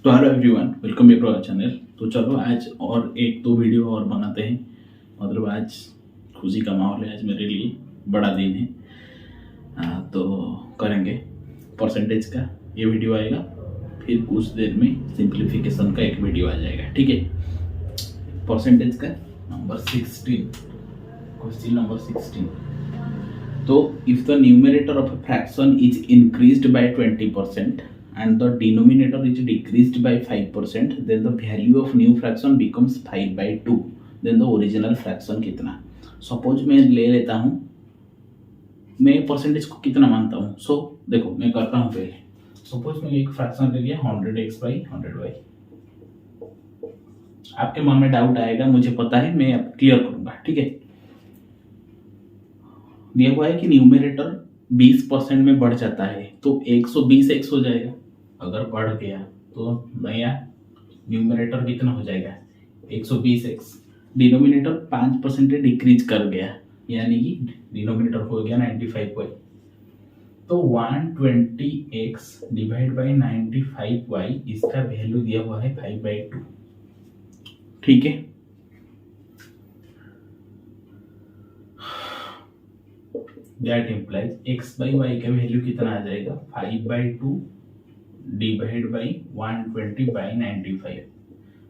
तो hello everyone, welcome back to our channel. तो चलो आज और एक दो वीडियो और बनाते हैं। मतलब आज खुशी का माहौल है, आज मेरे लिए बड़ा दिन है। तो करेंगे परसेंटेज का ये वीडियो आएगा, फिर कुछ देर में सिंप्लीफिकेशन का एक वीडियो आ जाएगा। ठीक है, परसेंटेज का नंबर 16, क्वेश्चन नंबर 16। तो if the numerator of a fraction is increased by 20% and the denominator is decreased by 5%, then the value of new fraction becomes 5/2. then the original fraction कितना। Suppose मैं ले लेता हूँ, मैं percentage को कितना मानता हूँ। सो देखो मैं करता हूँ पहले। सपोज मैं एक फ्रैक्शन ले लिया 100x/100y। आपके मन में डाउट आएगा, मुझे पता है, मैं अब क्लियर करूंगा। ठीक है, दिया हुआ है कि न्यूमरेटर 20% में बढ़ जाता है तो 120x हो जाएगा। अगर बढ़ गया तो नया न्यूमरेटर कितना हो जाएगा, 120x। डिनोमिनेटर 5% डिक्रीज कर गया, यानी कि डिनोमिनेटर हो गया 95y। तो 120x डिवाइड बाई 95y, इसका वैल्यू दिया हुआ है 5/2। ठीक है, दैट इम्प्लाइज x/y का वैल्यू कितना आ जाएगा, 5/2 divide by 120/95,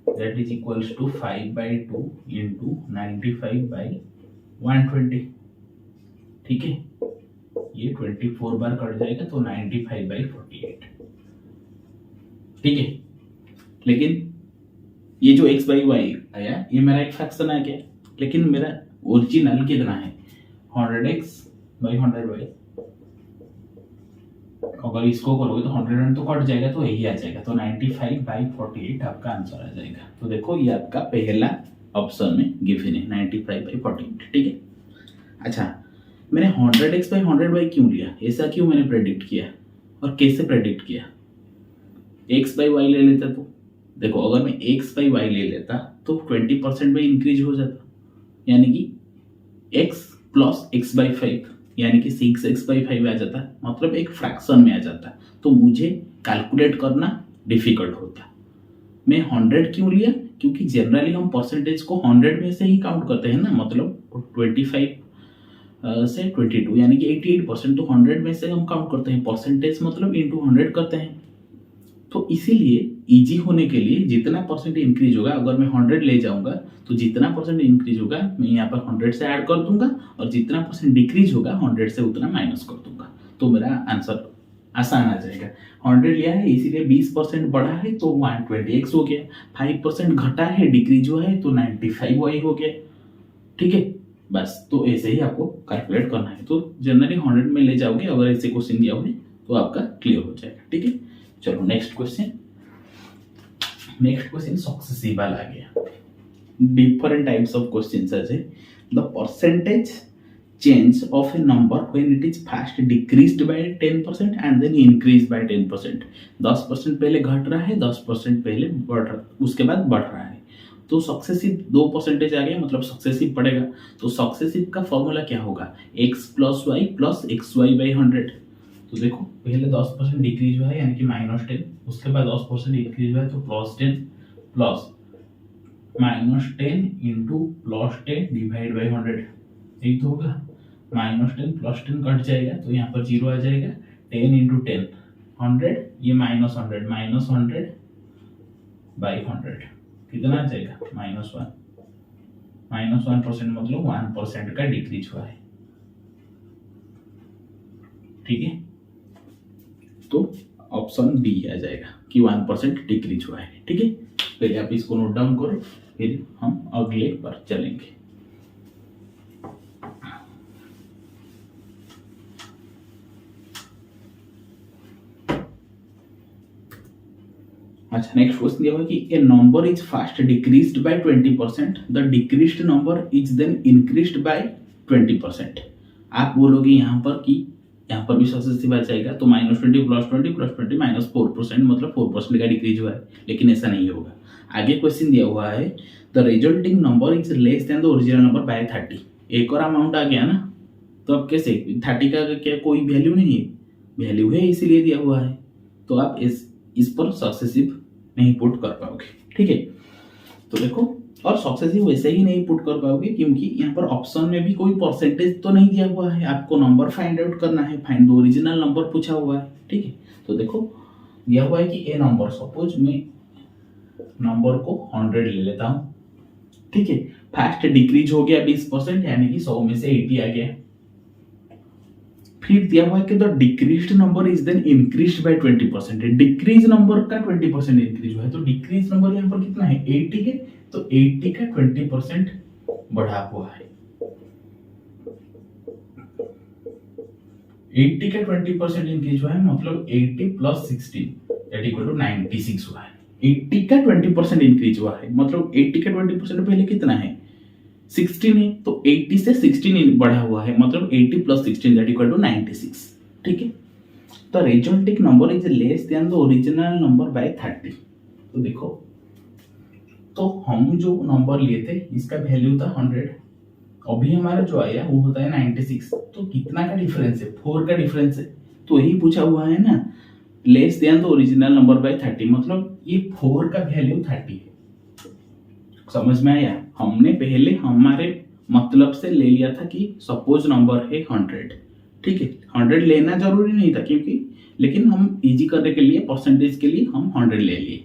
that is equals to 5/2 into 95/120। ठीक है, ये 24 बार कट जाएगा तो 95/48। ठीक है, लेकिन ये जो x/y आया, ये मेरा एक फ्रैक्शन आ गया, लेकिन मेरा ओरिजिनल कितना है, 100x/100y। अगर इसको करोगे तो 100 तो कट जाएगा, तो यही आ जाएगा, तो 95/48 आपका आंसर आ जाएगा। तो देखो ये आपका पहला ऑप्शन में गिवन है 95/48। ठीक है, अच्छा मैंने 100x/100y क्यों लिया, ऐसा क्यों मैंने प्रेडिक्ट किया और कैसे प्रेडिक्ट किया। x/y ले लेता तो देखो, अगर मैं x/y ले लेता तो 20% में इंक्रीज हो जाता, यानी कि x प्लस x/5, यानी कि 6x/5 आ जाता, मतलब एक फ्रैक्शन में आ जाता। तो मुझे कैलकुलेट करना डिफिकल्ट होता। मैं 100 क्यों लिया, क्योंकि जनरली हम परसेंटेज को 100 में से ही काउंट करते हैं ना, मतलब 25 से 22 यानी कि 88%, तो 100 में से हम काउंट करते हैं। परसेंटेज मतलब इंटू 100 करते हैं। तो इसीलिए इजी होने के लिए जितना परसेंट इंक्रीज होगा, अगर मैं 100 ले जाऊंगा तो जितना परसेंट इंक्रीज होगा मैं यहाँ पर 100 से ऐड कर दूंगा, और जितना परसेंट डिक्रीज होगा 100 से उतना माइनस कर दूंगा, तो मेरा आंसर आसान आ जाएगा। 100 लिया है इसीलिए 20% बढ़ा है तो 120x हो गया, 5% घटा है डिक्रीज हुआ है तो 95y हो गया। ठीक है, बस तो ऐसे ही आपको कैलकुलेट करना है। तो जनरली 100 में ले जाओगे, अगर ऐसे क्वेश्चन दिया हुआ तो आपका क्लियर हो जाएगा। ठीक है, चलो नेक्स्ट क्वेश्चन सक्सेसिव वाला आ गया। डिफरेंट टाइप्स ऑफ क्वेश्चंस है। The percentage change of a number when it is first decreased by 10% and then increase by 10%। 10% पहले घट रहा है, 10% पहले बढ़ रहा, उसके बाद बढ़ रहा है। तो सक्सेसिव 2% आ गया, मतलब सक्सेसिव पड़ेगा। तो सक्सेसिव का फॉर्मूला क्या होगा, x plus Y plus xy/100। तो देखो पहले 10% डिक्रीज हुआ है, यानी कि -10, उसके बाद 10% इंक्रीज हुआ है तो +10 प्लस -10 इंटू +10 डिवाइड बाई 100। एक तो होगा -10 +10 कट जाएगा तो यहाँ पर 0 आ जाएगा। 10 इंटू 10 100, ये -100 बाई 100 कितना आ जाएगा, -1। -1% मतलब 1% का डिक्रीज हुआ है। ठीक है, तो ऑप्शन बी आ जाएगा कि 1% डिक्रीज हुआ है। ठीक है, पहले आप इसको नोट डाउन करो, फिर हम अगले पर चलेंगे। अच्छा, नेक्स्ट क्वेश्चन दिया हुआ है कि a number is first decreased by 20%, the decreased number is then increased by 20%। आप बोलोगे यहाँ पर कि यहाँ पर भी सक्सेसिव आ जाएगा, तो -20 +20 +20 -4%, मतलब 4% का डिक्रीज हुआ है, लेकिन ऐसा नहीं होगा। आगे क्वेश्चन दिया हुआ है the resulting number is less than the original number by 30। एक और अमाउंट आ गया ना, तो अब कैसे, 30 का क्या कोई वैल्यू नहीं है, वैल्यू है इसीलिए दिया हुआ है। तो आप इस पर सक्सेसिव नहीं पुट कर पाओगे, ठीक है। तो देखो, और सक्सेसिव वैसे ही नहीं पुट कर पाओगे क्योंकि यहाँ पर ऑप्शन में भी कोई परसेंटेज तो नहीं दिया हुआ है, आपको नंबर फाइंड आउट करना है, फाइंड द ओरिजिनल नंबर पूछा हुआ है, ठीक है। तो देखो दिया हुआ है कि ए नंबर, सपोज मैं नंबर को 100 ले लेता हूँ, ठीक है। फास्ट डिक्रीज हो गया 20%, यानी कि 100 में से 80 आ गया। फिर दिया हुआ है कि the decreased number is then increased by 20%, decrease number का 20% इंक्रीज हुआ है, तो डिक्रीज नंबर यहाँ पर कितना है 80 है, तो 80 का 20% बढ़ा हुआ है। 80 का 20% इंक्रीज हुआ है, मतलब 80 प्लस 16 दैट इक्वल टू 96 हुआ है। 80 का 20% इंक्रीज हुआ है, मतलब 80 का 20% पहले कितना है 16 है, तो 80 से 16 बढ़ा हुआ है, मतलब 80 प्लस 16 दैट इक्वल टू 96, ठीक है। तो resulting number is less than the original number by 30। तो देखो, तो हम जो नंबर लिए थे इसका वैल्यू था 100, अभी हमारा जो आया वो होता है 96, तो कितना का डिफरेंस है 4 का डिफरेंस है, तो यही पूछा हुआ है ना, less than the original number by 30, मतलब ये 4 का वैल्यू 30 है। समझ में आया? हमने पहले हमारे मतलब से ले लिया था कि सपोज नंबर है 100, ठीक है। 100 लेना जरूरी नहीं था क्योंकि, लेकिन हम इजी करने के लिए परसेंटेज के लिए हम 100 ले लिए।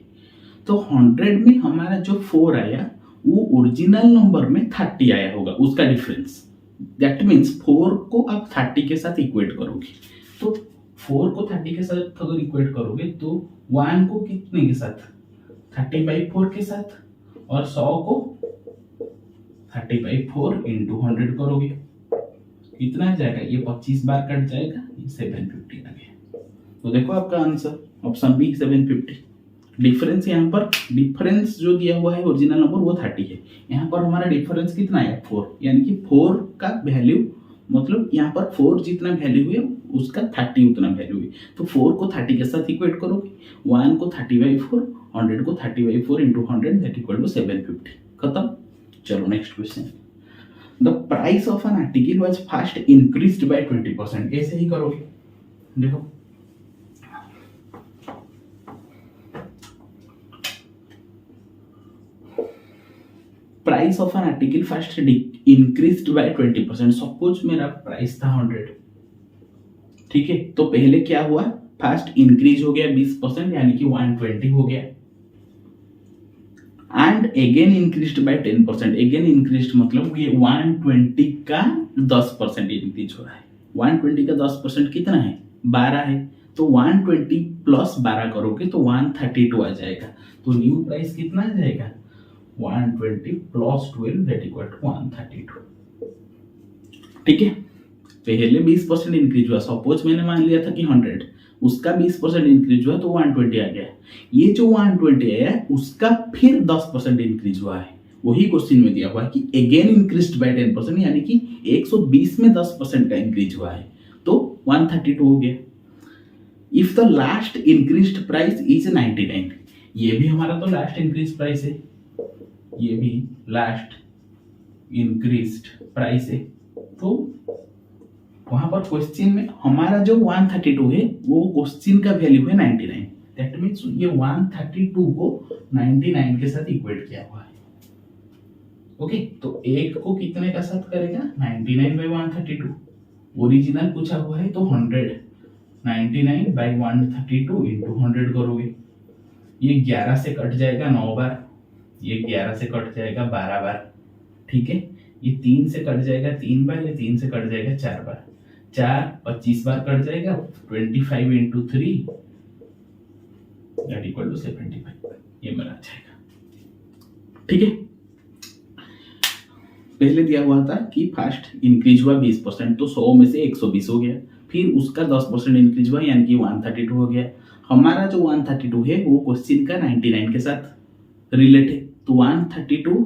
तो 100 में हमारा जो 4 आया वो ओरिजिनल नंबर में 30 आया होगा, उसका डिफरेंस। दैट मीन्स 4 को आप 30 के साथ इक्वेट करोगे, तो 4 को 30 के साथ अगर इक्वेट करोगे तो 1 को कितने के साथ 30/4 के साथ, और 100 को 30/4 इंटू 100 करोगे, कितना आ जाएगा, ये 25 बार कट जाएगा, ये 750 आ गया। तो देखो आपका आंसर ऑप्शन बी 750। डिफरेंस यहाँ पर, डिफरेंस जो दिया हुआ है ओरिजिनल नंबर वो 30 है, यहाँ पर हमारा डिफरेंस कितना है 4, यानी कि 4 का वैल्यू, मतलब यहाँ पर 4 जितना वैल्यू है उसका 30 उतना वैल्यू है, तो 4 को 30 के साथ इक्वेट करोगे, 1 को 30/4, 100 को 30/4 इंटू 100 दैट इक्वल टू 750। खत्म। चलो next question. The price of an article was first increased by 20%, ऐसे ही करोगे। देखो price of an article first increased by 20%, suppose मेरा प्राइस था 100, ठीक है। तो पहले क्या हुआ, फर्स्ट इंक्रीज हो गया 20%, यानी कि 120 हो गया, and again increased by 10%, again increased मतलब ये 120 का 10% इंक्रीज हो रहा है। 120 का 10% कितना है 12 है, तो 120 प्लस 12 करोगे तो 132 आ जाएगा, तो न्यू प्राइस कितना आ जाएगा 120 प्लस 12 दैट इक्वल टू 132, ठीक है। पहले 20% इंक्रीज हुआ, सपोज मैंने मान लिया था कि 100, उसका 20% इंक्रीज हुआ तो 120 आ गया। ये जो 120 आया उसका फिर 10% इंक्रीज हुआ है, वही क्वेश्चन में दिया हुआ है कि अगेन इंक्रीज्ड बाय 10%, यानी कि 120 में 10% का इंक्रीज हुआ है, तो 132 हो गया। If the last increased price is 99, ये भी हमारा तो लास्ट इंक्रीज प्राइस है, ये भी लास्ट इंक्रीज्ड प्राइस है, तो वहां पर क्वेश्चन में हमारा जो 132 है वो क्वेश्चन का वैल्यू है 99, दैट मींस ये 132 को 99 के साथ इक्वेट किया हुआ है। ओके, तो एक को कितने का साथ करेगा 99/132, ओरिजिनल पूछा हुआ है तो 100, 99/132 इंटू 100 करोगे, ये 11 से कट जाएगा 9 बार, ये 11 से कट जाएगा 12 बार, ठीक है। ये 3 से कट जाएगा 3 बार, ये 3 से कट जाएगा 4 बार, 4 25 बार कट जाएगा, 25 इंटू 3 दैट इक्वल टू 75, ये मेरा आ जाएगा, ठीक है। पहले दिया हुआ था कि फर्स्ट इंक्रीज हुआ 20%, तो 100 में से 120 हो गया, फिर उसका 10% इंक्रीज हुआ यानी कि 132 हो गया। हमारा जो 132 है वो क्वेश्चन का 99 के साथ रिलेट है, तो 132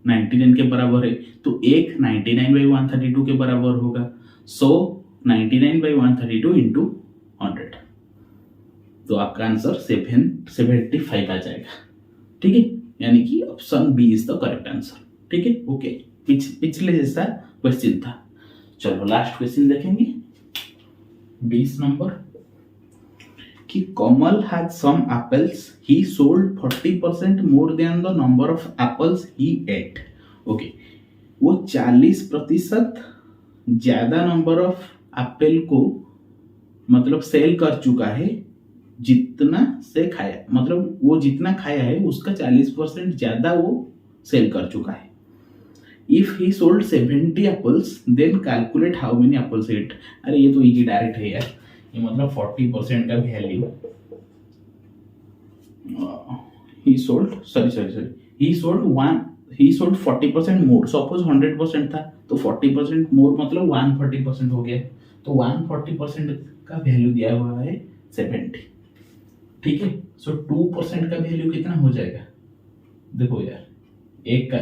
99 के बराबर है, तो एक 99/132 के बराबर होगा, सो 99/132 इंटू 100, तो आपका आंसर 775 आ जाएगा, ठीक है। यानी कि option B is the correct answer, ठीक है। ओके, पिछले जैसा क्वेश्चन था। चलो लास्ट क्वेश्चन देखेंगे 20 नंबर। कि Kamal had some apples, he sold 40% more than the number of apples he ate. Okay, वो 40% ज्यादा नंबर ऑफ एप्पल को मतलब सेल कर चुका है जितना से खाया, मतलब वो जितना खाया है उसका 40% ज्यादा वो सेल कर चुका है। If he sold 70 apples then calculate how many apples he ate. अरे ये तो इजी डायरेक्ट है यार, ये मतलब 40% का value he sold he sold 40% more. Suppose 100% था तो 40% मोर मतलब 140% हो गया, तो 140% का वैल्यू दिया हुआ है 70। ठीक है, सो 2% का वैल्यू कितना हो जाएगा, देखो यार, एक का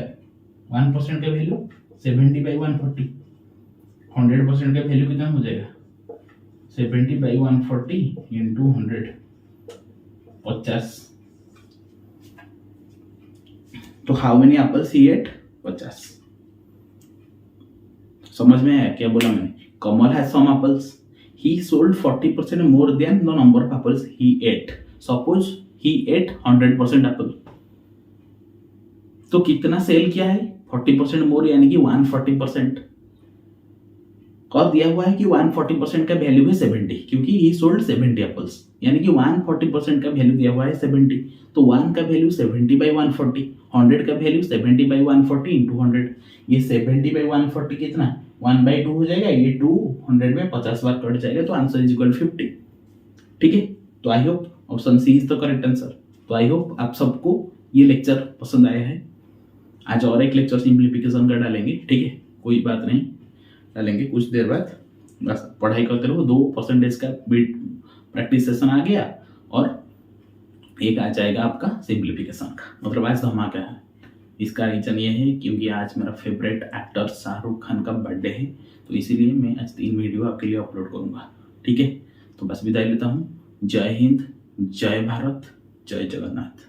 1% का वैल्यू 70 बाई 140, 100% का वैल्यू कितना हो जाएगा 70 बाई 140 इंटू 100, 50। तो how many apples he ate, 50। समझ में आया क्या बोला मैंने? Kamal has some apples, he sold 40% more than the number of apples he ate. Suppose he ate 100% apple, तो कितना सेल किया है 40% मोर यानी कि 140%, और दिया हुआ है कि 140% का वैल्यू है 70 क्योंकि he sold 70 एप्पल्स, यानी कि 140% का वैल्यू दिया हुआ है 70, तो 1 का वैल्यू 70 बाई 140, 100 का वैल्यू 70 बाई 140 इंटू 100, ये 70 बाई 140 कितना 1/2 हो जाएगा, ये 200 में 50 बार कट जाएगा, तो आंसर इज इक्वल 50। ठीक है, तो I hope option C is the correct answer. तो आई होप आप सबको ये लेक्चर पसंद आया है। आज और एक लेक्चर सिंप्लीफिकेशन का डालेंगे, ठीक है, कोई बात नहीं, डालेंगे कुछ देर बाद, बस पढ़ाई करते रहो। 2% का बीट प्रैक्टिस सेशन आ गया और एक आ जाएगा आपका सिंप्लीफिकेशन का, मतलब आज धमाका है। इसका रीज़न ये है क्योंकि आज मेरा फेवरेट एक्टर शाहरुख खान का बर्थडे है, तो इसीलिए मैं आज 3 वीडियो आपके लिए अपलोड करूँगा। ठीक है, तो बस विदाई लेता हूँ। जय हिंद, जय भारत, जय जगन्नाथ।